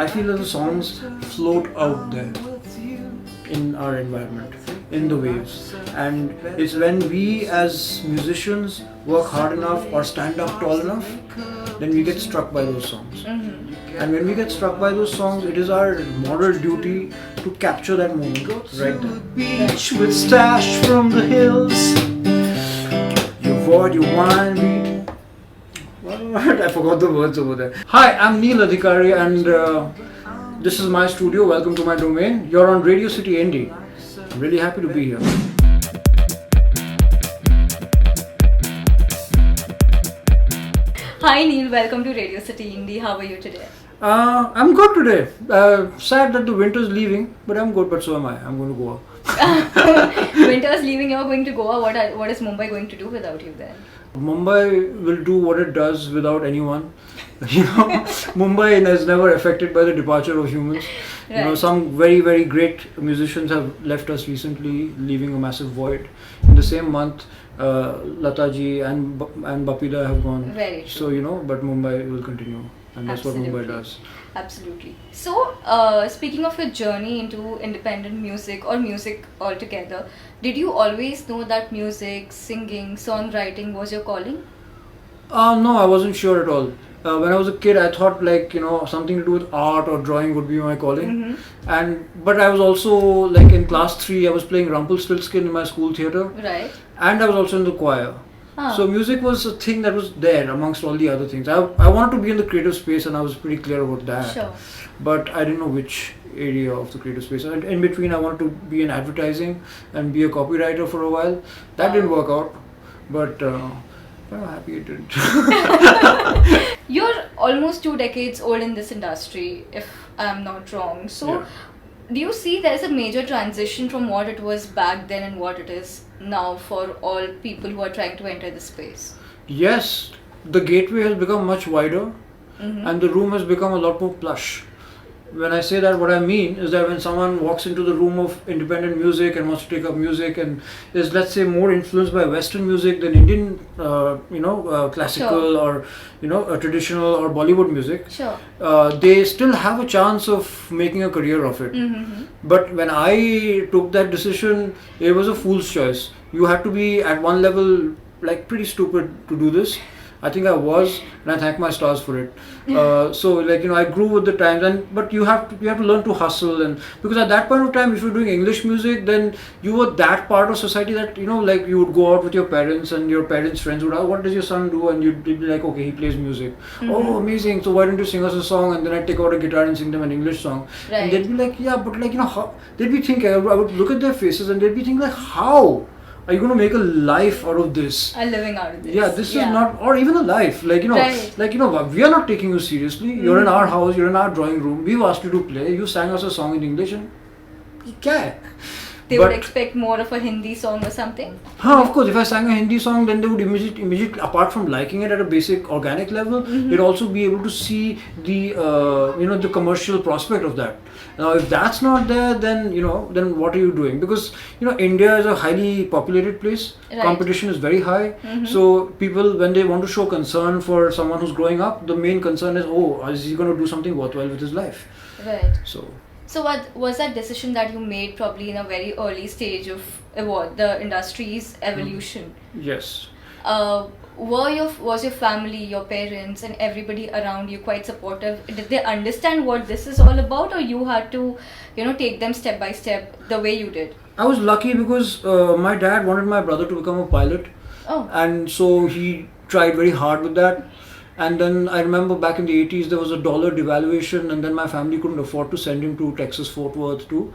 I feel that the songs float out there in our environment, in the waves. And it's when we as musicians work hard enough or stand up tall enough, then we get struck by those songs. And when we get struck by those songs, it is our moral duty to capture that moment right there. Beach with stash from the hills, your void, your wine beat. What? I forgot the words over there. Hi, I'm Neel Adhikari and this is my studio. Welcome to my domain. You're on Radio City Indie. I'm really happy to be here. Hi Neel, welcome to Radio City Indie. How are you today? I'm good today. Sad that the winter's leaving, but I'm good, but so am I. I'm going to Goa. Winter's leaving, you're going to Goa. What is Mumbai going to do without you then? Mumbai will do what it does without anyone. Mumbai is never affected by the departure of humans. Right. Some very, very great musicians have left us recently, leaving a massive void. In the same month, Lataji and Bapida have gone. Very true. So, but Mumbai will continue. And that's Absolutely. what Mumbai does. Absolutely. So, speaking of your journey into independent music or music altogether, did you always know that music, singing, songwriting was your calling? No, I wasn't sure at all. When I was a kid, I thought something to do with art or drawing would be my calling. But I was also in class 3, I was playing Rumpelstiltskin in my school theatre. Right. And I was also in the choir. So music was a thing that was there amongst all the other things. I wanted to be in the creative space and I was pretty clear about that. Sure. But I didn't know which area of the creative space. And in between, I wanted to be in advertising and be a copywriter for a while. That didn't work out. But I'm happy it didn't. You're almost 2 decades old in this industry, if I'm not wrong. So, do you see there's a major transition from what it was back then and what it is now for all people who are trying to enter the space? Yes, the gateway has become much wider and the room has become a lot more plush. When I say that, what I mean is that when someone walks into the room of independent music and wants to take up music and is, let's say, more influenced by Western music than Indian, classical or, traditional or Bollywood music, they still have a chance of making a career of it. But when I took that decision, it was a fool's choice. You have to be at one level pretty stupid to do this. I think I was, and I thank my stars for it. I grew with the times, but you have to learn to hustle, and because at that point of time, if you're doing English music, then you were that part of society that you would go out with your parents, and your parents' friends would ask, "What does your son do?" And you'd be like, "Okay, he plays music." Oh, amazing! So why don't you sing us a song? And then I'd take out a guitar and sing them an English song, and they'd be like, "Yeah, but how?" They'd be thinking. I would look at their faces, and they'd be thinking how are you going to make a life out of this? A living out of this. Yeah, this is not, or even a life. We are not taking you seriously. You're in our house, you're in our drawing room. We've asked you to play. You sang us a song in English, and kya? They would expect more of a Hindi song or something. Of course, if I sang a Hindi song, then they would immediately, apart from liking it at a basic organic level, they'd also be able to see the the commercial prospect of that. Now, if that's not there, then then what are you doing? Because India is a highly populated place. Right. Competition is very high. So people, when they want to show concern for someone who's growing up, the main concern is, is he going to do something worthwhile with his life? Right. So what was that decision that you made probably in a very early stage of the industry's evolution? Yes. Was your family, your parents and everybody around you quite supportive? Did they understand what this is all about, or you had to, take them step by step the way you did? I was lucky because my dad wanted my brother to become a pilot. Oh. And so he tried very hard with that. And then I remember back in the 80s, there was a dollar devaluation, and then my family couldn't afford to send him to Texas Fort Worth to,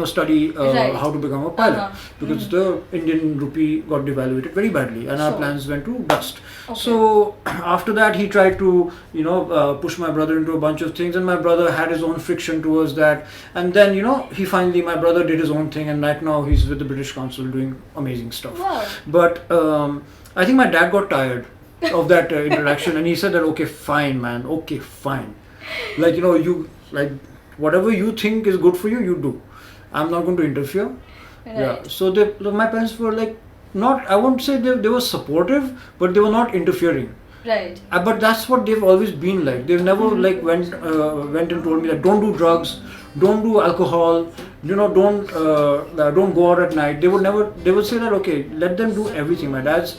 study how to become a pilot because the Indian rupee got devaluated very badly, and our plans went to dust. Okay. So after that, he tried to, push my brother into a bunch of things, and my brother had his own friction towards that. And then, my brother did his own thing, and right now he's with the British Council doing amazing stuff. Wow. But I think my dad got tired of that interaction, and he said that, okay, fine, man, okay, fine. Whatever you think is good for you, you do. I'm not going to interfere. Right. Yeah. So my parents were not, I won't say they were supportive, but they were not interfering. Right. But that's what they've always been like. They've never like went and told me that don't do drugs, don't do alcohol, don't go out at night. They would never. They would say that okay, let them do everything. My dad's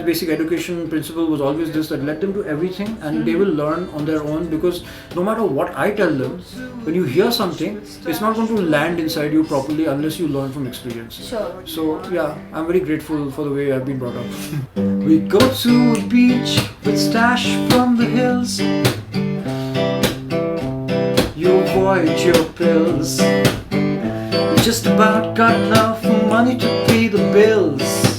basic education principle was always this, that let them do everything and they will learn on their own, because no matter what I tell them, when you hear something, it's not going to land inside you properly unless you learn from experience. Sure. So yeah, I'm very grateful for the way I've been brought up. We go to a beach with stash from the hills. You avoid your pills. You just about got enough money to pay the bills.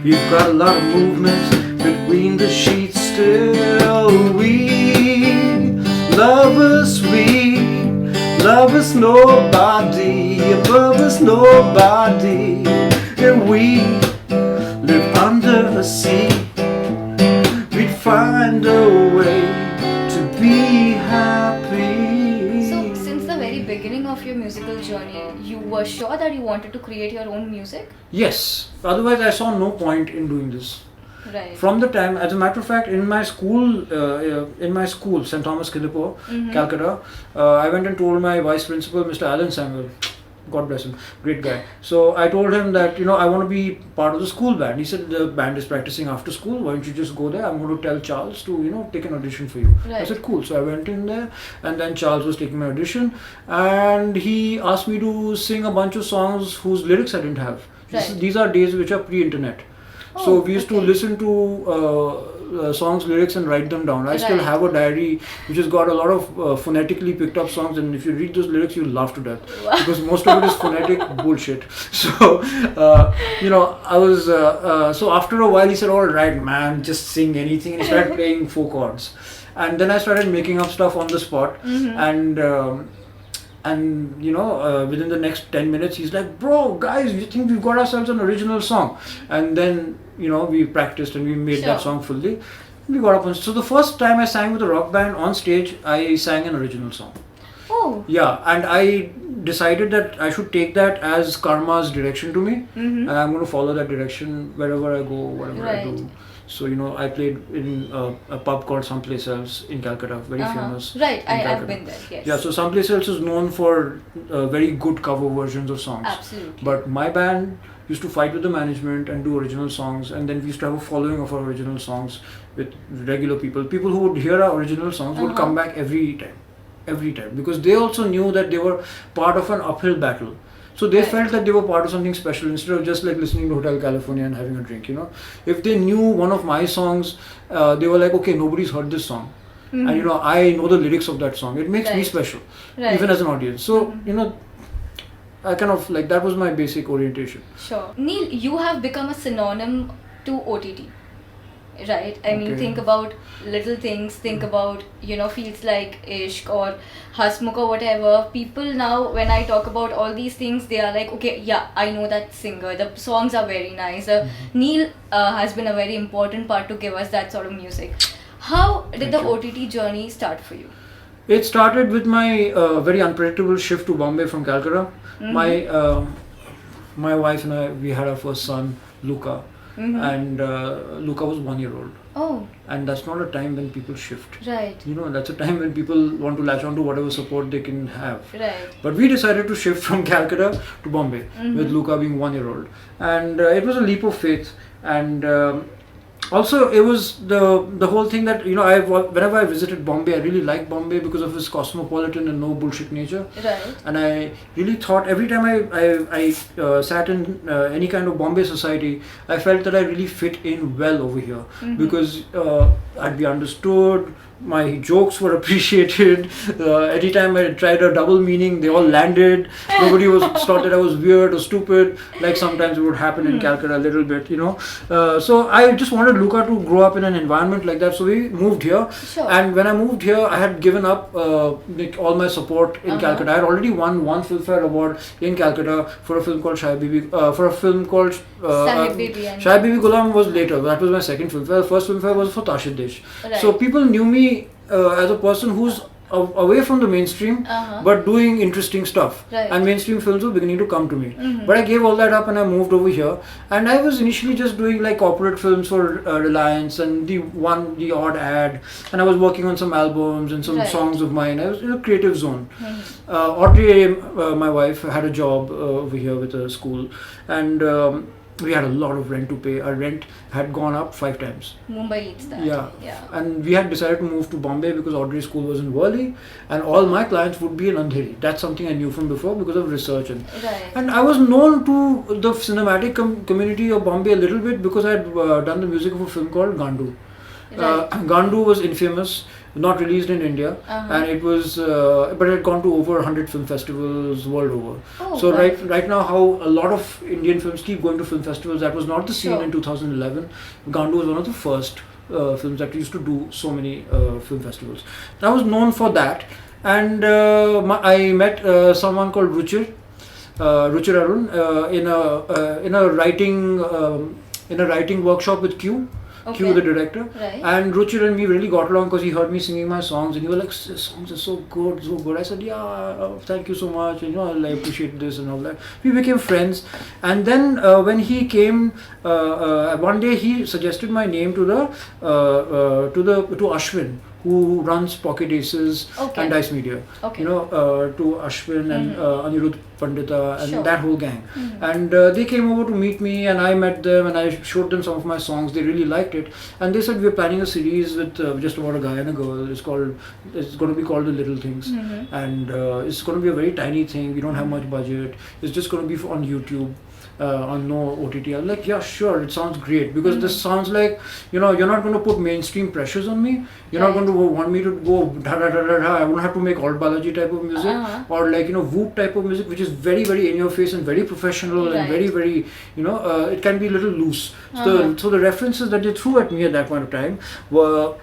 We've got a lot of movement between the sheets still. We love us nobody, above us nobody. And we live under a sea. We'd find a way to be happy. So, since the very beginning of your musical journey, you were sure that you wanted to create your own music? Yes, otherwise I saw no point in doing this. Right. From the time, as a matter of fact, in my school, St. Thomas Kidipur, Calcutta, I went and told my vice principal, Mr. Alan Samuel, God bless him, great guy. So I told him that, I want to be part of the school band. He said, the band is practicing after school, why don't you just go there? I'm going to tell Charles to, take an audition for you. Right. I said, cool. So I went in there, and then Charles was taking my audition, and he asked me to sing a bunch of songs whose lyrics I didn't have. Right. These are days which are pre-internet. Oh, so we used to okay. listen to songs, lyrics and write them down. I still Right. have a diary which has got a lot of phonetically picked up songs, and if you read those lyrics, you'll laugh to death. Wow. Because most of it is phonetic bullshit. So, I was, so after a while he said, all right man, just sing anything, and he started playing 4 chords. And then I started making up stuff on the spot, and within the next 10 minutes he's like, bro, guys, you think we've got ourselves an original song? And then we practiced and we made that song fully. We got up on, so the first time I sang with a rock band on stage, I sang an original song. Oh. Yeah, and I decided that I should take that as karma's direction to me, and I'm going to follow that direction wherever I go, whatever I do. So, I played in a pub called Someplace Else in Calcutta, very famous. Right, I've been there, yes. Yeah, so Someplace Else is known for very good cover versions of songs. Absolutely. But my band used to fight with the management and do original songs, and then we used to have a following of our original songs with regular people. People who would hear our original songs would come back every time, because they also knew that they were part of an uphill battle. So they felt that they were part of something special, instead of just like listening to Hotel California and having a drink, If they knew one of my songs, they were like, okay, nobody's heard this song. And I know the lyrics of that song. It makes me special, even as an audience. So, I kind of like, that was my basic orientation. Sure. Neel, you have become a synonym to OTT. Right, I mean, think about little things, think about, feels like Ishq or Hasmukh or whatever. People now, when I talk about all these things, they are like, okay, yeah, I know that singer, the songs are very nice. Neel has been a very important part to give us that sort of music. How did the OTT journey start for you? It started with my very unpredictable shift to Bombay from Calcutta. My wife and I, we had our first son, Luca. And Luca was 1 year old. Oh. And that's not a time when people shift. Right. That's a time when people want to latch on to whatever support they can have. Right. But we decided to shift from Calcutta to Bombay, with Luca being 1 year old. And it was a leap of faith. And also, it was the whole thing that, whenever I visited Bombay, I really liked Bombay because of its cosmopolitan and no bullshit nature. Right. And I really thought, every time I sat in any kind of Bombay society, I felt that I really fit in well over here, because I'd be understood, my jokes were appreciated. Anytime I tried a double meaning, they all landed. Nobody thought that I was weird or stupid, like sometimes it would happen in Calcutta a little bit, So I just wanted Luca to grow up in an environment like that. So we moved here. Sure. And when I moved here, I had given up all my support in Calcutta. I had already won 1 Filmfare Award in Calcutta for a film called Shai Bibi Ghulam was later. That was my second Filmfare. The first Filmfare was for Tashid Desh. Right. So people knew me as a person who's away from the mainstream, but doing interesting stuff. Right. And mainstream films were beginning to come to me. But I gave all that up and I moved over here. And I was initially just doing like corporate films for Reliance and the odd ad. And I was working on some albums and some songs of mine. I was in a creative zone. Audrey, my wife, had a job over here with a school. And we had a lot of rent to pay. Our rent had gone up 5 times. Mumbai eats that. Yeah. Yeah. And we had decided to move to Bombay because Audrey's school was in Worli and all my clients would be in Andheri. That's something I knew from before because of research. And I was known to the cinematic community of Bombay a little bit because I had done the music of a film called Gandu. Gandu was infamous, not released in India, and it was, but it had gone to over 100 film festivals world over. So right now, how a lot of Indian films keep going to film festivals, that was not the scene in 2011. Gandu was one of the first films that used to do so many film festivals. I was known for that, and I met someone called Ruchir Arun in a writing workshop with Q. Q, the director, and Ruchir and me really got along because he heard me singing my songs and he was like, songs are so good, so good. I said, yeah, thank you so much, and I appreciate this and all that. We became friends, and then when he came, one day he suggested my name to Ashwin, who runs Pocket Aces and Dice Media. To Ashwin and Anirudh Pandita and that whole gang. And they came over to meet me and I met them and I showed them some of my songs. They really liked it. And they said, we're planning a series with just about a guy and a girl. It's going to be called The Little Things. And it's going to be a very tiny thing. We don't have much budget. It's just going to be on YouTube. On no OTT. I'm like, yeah, sure, it sounds great because this sounds like, you're not going to put mainstream pressures on me. You're not going to want me to go da da da da da. I won't have to make Alt Balaji type of music or like Whoop type of music, which is very very in your face and very professional and very very it can be a little loose. So the references that they threw at me at that point of time were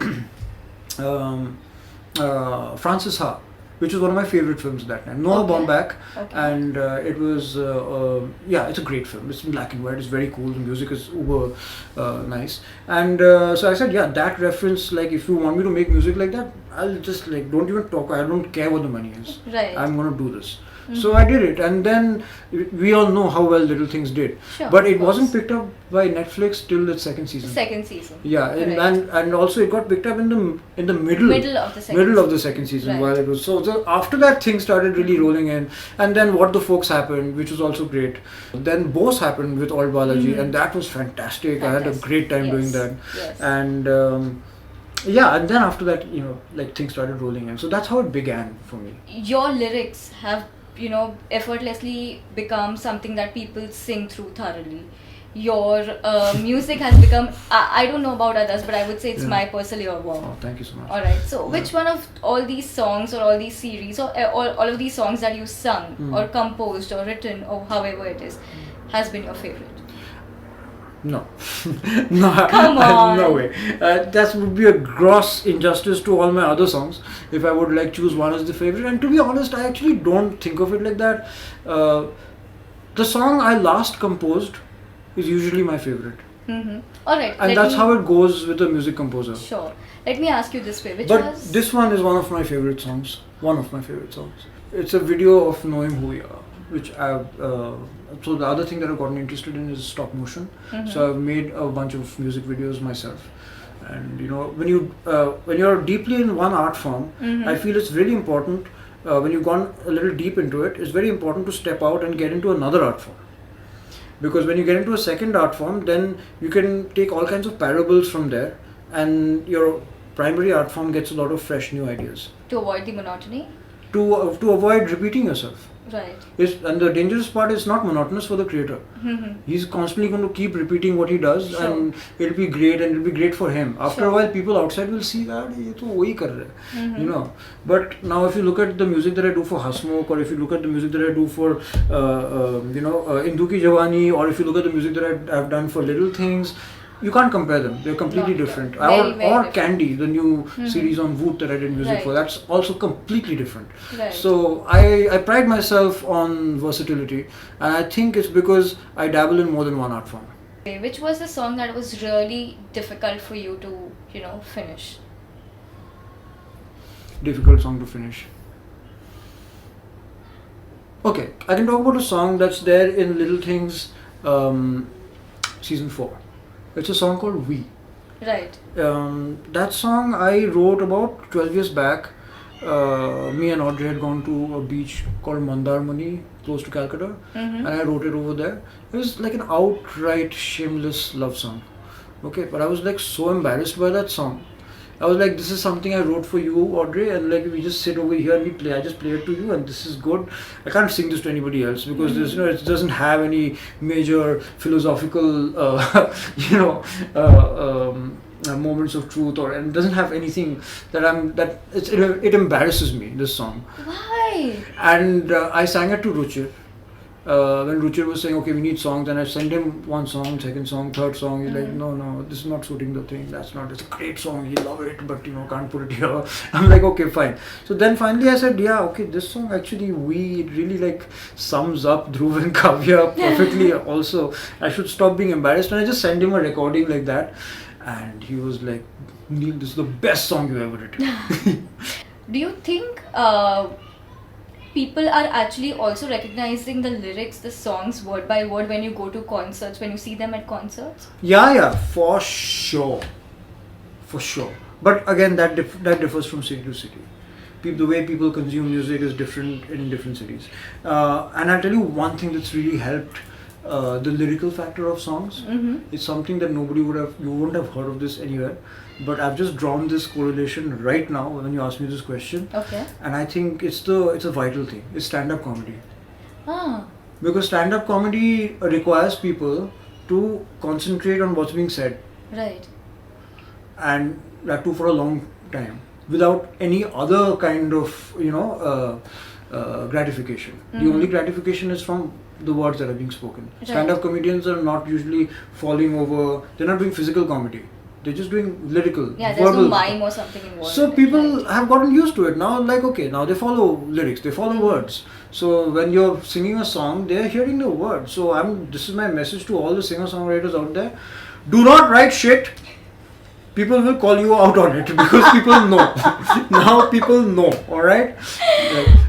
Francis Ha, which was one of my favorite films that time. Noah Baumbach, and it was, it's a great film. It's in black and white. It's very cool. The music is uber nice. And so I said, yeah, that reference, like if you want me to make music like that, I'll just don't even talk. I don't care what the money is. I'm going to do this. So I did it, and then we all know how well Little Things did. But it wasn't picked up by Netflix till its second season. Yeah, and also it got picked up in the middle of the second season while it was so after that things started really rolling in, and then What the Folks happened, which was also great. Then Bose happened with Alt Balaji, and that was fantastic. I had a great time doing that, and. And then after that, things started rolling in. So that's how it began for me. Your lyrics have, effortlessly become something that people sing through thoroughly. Your music has become, I don't know about others, but I would say it's my personal earworm. Oh, thank you so much. Alright, so which one of all these songs or all these series or all of these songs that you sung or composed or written or however it is has been your favorite? No. No, come on. No way. That would be a gross injustice to all my other songs if I would choose one as the favorite. And to be honest, I actually don't think of it like that. The song I last composed is usually my favorite. Alright. And that's how it goes with a music composer. Sure. Let me ask you this way. This one is one of my favorite songs. It's a video of Knowing Who We Are, which so the other thing that I've gotten interested in is stop motion. So I've made a bunch of music videos myself. And when you're deeply in one art form, I feel it's really important when you've gone a little deep into it, it's very important to step out and get into another art form. Because when you get into a second art form, then you can take all kinds of parables from there, and your primary art form gets a lot of fresh new ideas. To avoid the monotony? To avoid repeating yourself. Right. And the dangerous part is not monotonous for the creator. He's constantly going to keep repeating what he does, and it'll be great, and it'll be great for him. After a while, people outside will see that ye to wahi kar raha hai. But now if you look at the music that I do for Hasmukh, or if you look at the music that I do for Indu Ki Jawani, or if you look at the music that I've done for Little Things, you can't compare them. They're completely different. Or different. Candy, the new series on Whoop that I did music for, that's also completely different. So I pride myself on versatility, and I think it's because I dabble in more than one art form. Which was the song that was really difficult for you to, finish? difficult song to finish. Okay, I can talk about a song that's there in Little Things, season 4. It's a song called We. Right. That song I wrote about 12 years back. Me and Audrey had gone to a beach called Mandarmani, close to Calcutta, and I wrote it over there. It was like an outright shameless love song. Okay, but I was like so embarrassed by that song. I was like, this is something I wrote for you, Audrey, and like we just sit over here and we play. I just play it to you, and this is good. I can't sing this to anybody else because there's, it doesn't have any major philosophical, moments of truth, and it doesn't have anything it embarrasses me. This song. Why? And I sang it to Ruchir. When Ruchir was saying, okay, we need songs, and I sent him one song, second song, third song. He's like, no, this is not suiting the thing. It's a great song. He love it, but can't put it here. I'm like, okay, fine. So then finally I said, yeah, okay, this song actually, it really like sums up Dhruv and Kavya perfectly. Also, I should stop being embarrassed. And I just sent him a recording like that, and he was like, Neel, this is the best song you ever written. Do you think people are actually also recognizing the lyrics, the songs word by word when you go to concerts, when you see them at concerts? Yeah, for sure. But again, that differs from city to city. The way people consume music is different in different cities. And I'll tell you one thing that's really helped. The lyrical factor of songs. It's something that you wouldn't have heard of this anywhere. But I've just drawn this correlation right now when you ask me this question. Okay. And I think it's a vital thing. It's stand-up comedy. Ah. Because stand-up comedy requires people to concentrate on what's being said. Right. And that too for a long time. Without any other kind of, gratification. The only gratification is from the words that are being spoken. Right. Stand-up comedians are not usually falling over, they're not doing physical comedy. They're just doing lyrical, there's verbal. No mime or something involved. So people have gotten used to it now. Like, okay, now they follow lyrics, they follow words. So when you're singing a song, they're hearing the words. So this is my message to all the singer-songwriters out there: do not write shit. People will call you out on it because people know. Now people know. All right.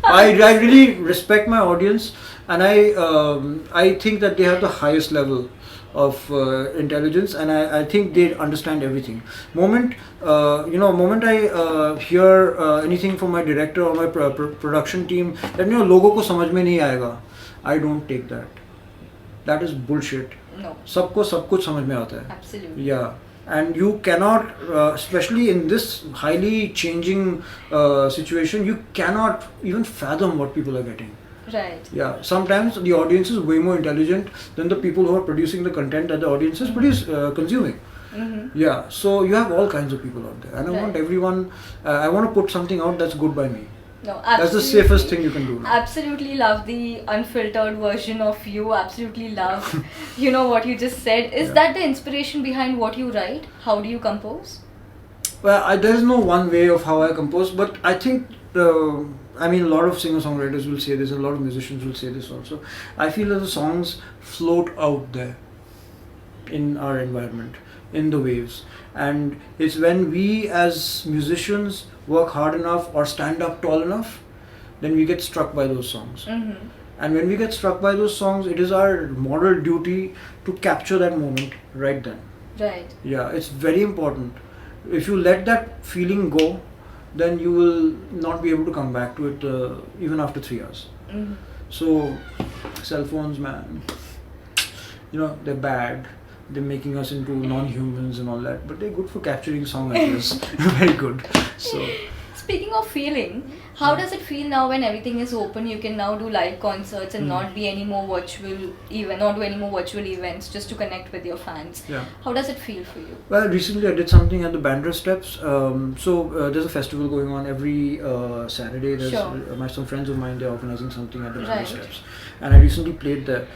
I really respect my audience, and I think that they have the highest level of intelligence, and I think they understand everything. Moment I hear anything from my director or my production team that लोगों को समझ में नहीं आएगा, I don't take that. That is bullshit. No. सबको सब कुछ समझ में आता है. Absolutely. Yeah. And you cannot, especially in this highly changing situation, you cannot even fathom what people are getting. Right. Yeah, sometimes the audience is way more intelligent than the people who are producing the content that the audience is consuming. Yeah, so you have all kinds of people out there, and I want everyone. I want to put something out that's good by me. No, absolutely. That's the safest thing you can do. Now. Absolutely love the unfiltered version of you. Absolutely love, what you just said. Is that the inspiration behind what you write? How do you compose? Well, there is no one way of how I compose, but I think. A lot of singer-songwriters will say this, a lot of musicians will say this also. I feel that the songs float out there in our environment, in the waves. And it's when we as musicians work hard enough or stand up tall enough, then we get struck by those songs. And when we get struck by those songs, it is our moral duty to capture that moment right then. Right. Yeah, it's very important. If you let that feeling go, then you will not be able to come back to it even after 3 hours. So, cell phones, man, they're bad. They're making us into non-humans and all that, but they're good for capturing song ideas. Very good. So. Speaking of feeling, how does it feel now when everything is open? You can now do live concerts and not do any more virtual events just to connect with your fans. Yeah. How does it feel for you? Well, recently I did something at the Bandra Steps. There's a festival going on every Saturday. There's some friends of mine, they're organizing something at the Bandra Steps. And I recently played there.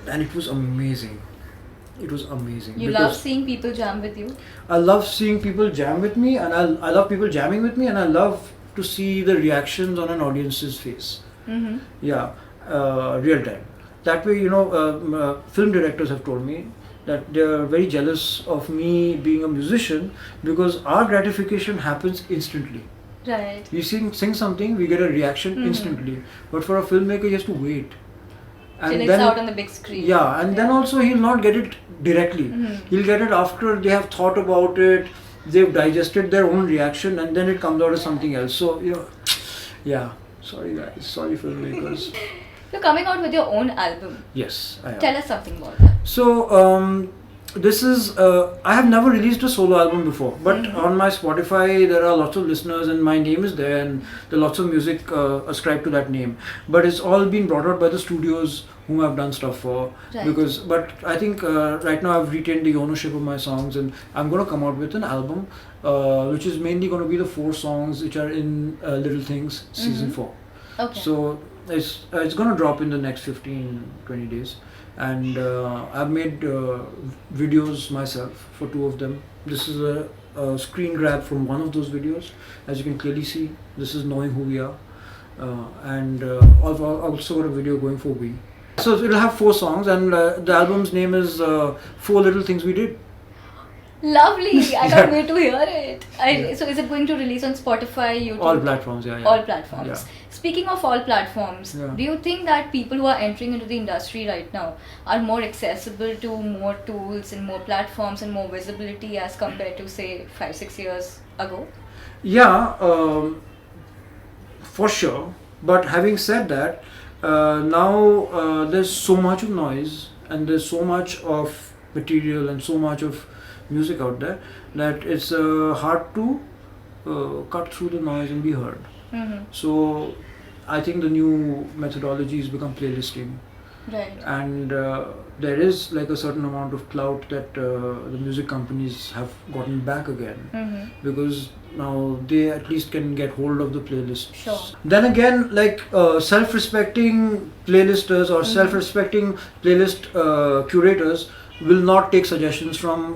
And it was amazing. It was amazing. You love seeing people jam with you? I love seeing people jam with me, and I love people jamming with me, and I love to see the reactions on an audience's face. Yeah, real time. That way, film directors have told me that they're very jealous of me being a musician because our gratification happens instantly. Right. We sing something, we get a reaction instantly. But for a filmmaker, he has to wait. Till it's out on the big screen. Yeah, and then also he'll not get it directly. He'll get it after they have thought about it, they've digested their own reaction, and then it comes out as something else. So, yeah. Sorry guys, sorry filmmakers. You're coming out with your own album. Yes, I am. Tell us something about that. So, this is, I have never released a solo album before, but on my Spotify there are lots of listeners and my name is there, and there are lots of music ascribed to that name. But it's all been brought out by the studios whom I've done stuff for. Right. But I think right now I've retained the ownership of my songs, and I'm going to come out with an album which is mainly going to be the 4 songs which are in Little Things season 4. Okay. So it's going to drop in the next 15-20 days. And I've made videos myself for 2 of them. This is a screen grab from one of those videos. As you can clearly see, this is Knowing Who We Are. And I've also got a video going for We. So it'll have 4 songs, and the album's name is 4 Little Things We Did. Lovely! I can't wait to hear it. So is it going to release on Spotify, YouTube? All platforms, yeah. All platforms. Yeah. Speaking of all platforms, do you think that people who are entering into the industry right now are more accessible to more tools and more platforms and more visibility as compared to, say, 5-6 years ago? Yeah, for sure. But having said that, now there's so much of noise and there's so much of material and so much of music out there that it's hard to cut through the noise and be heard. So I think the new methodology has become playlisting. Right. And there is like a certain amount of clout that the music companies have gotten back again, because now they at least can get hold of the playlists. Sure. Then again, like self-respecting playlisters or self-respecting playlist curators will not take suggestions from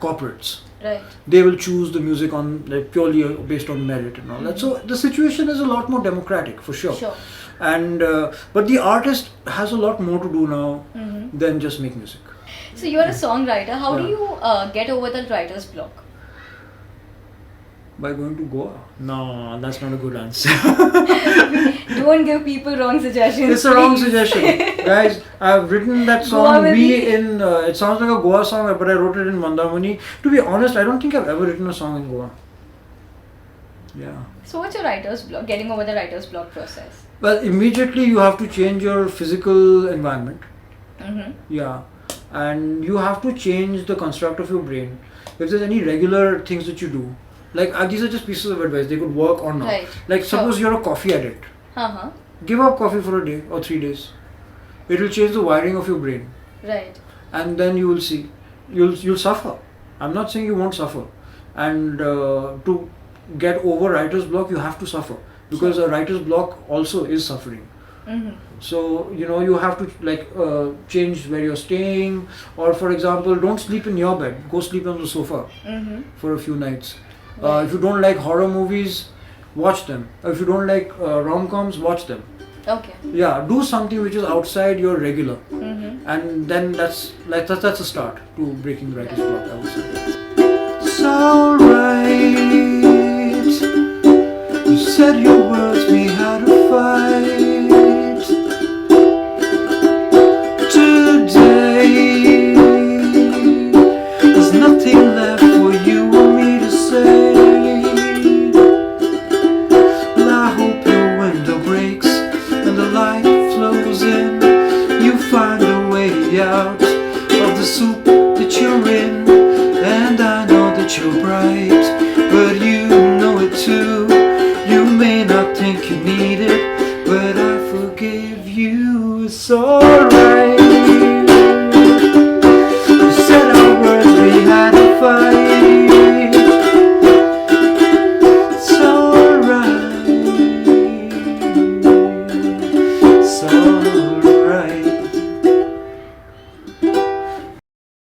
corporates. Right. They will choose the music on like purely based on merit and all that. So the situation is a lot more democratic for sure. Sure. And but the artist has a lot more to do now than just make music. So you're a songwriter. How do you get over the writer's block? By going to Goa? No, that's not a good answer. Don't give people wrong suggestions. It's a wrong suggestion. Guys, I've written that song in, it sounds like a Goa song, but I wrote it in Mandamuni. To be honest, I don't think I've ever written a song in Goa. Yeah. So what's your writer's block, getting over the writer's block process? Well, immediately you have to change your physical environment. Yeah. And you have to change the construct of your brain. If there's any regular things that you do, like these are just pieces of advice, they could work or not. Right. Like suppose you're a coffee addict. Give up coffee for a day or 3 days. It will change the wiring of your brain. Right. And then you will see, you'll suffer. I'm not saying you won't suffer. And to get over writer's block, you have to suffer, because a writer's block also is suffering. So you have to like change where you're staying, or for example, don't sleep in your bed, go sleep on the sofa for a few nights. If you don't like horror movies, watch them. If you don't like rom-coms, watch them. Okay. Yeah, do something which is outside your regular, and then that's a start to breaking writer's block, I would say. It's alright. You said your words, we had a fight. Today, there's nothing left for you or me to say. Well, I hope your window breaks and the light flows in. You find a way out of the soup that you're in. And I know that you're bright, but you know it too. You may not think you need it, but I forgive you. It's alright.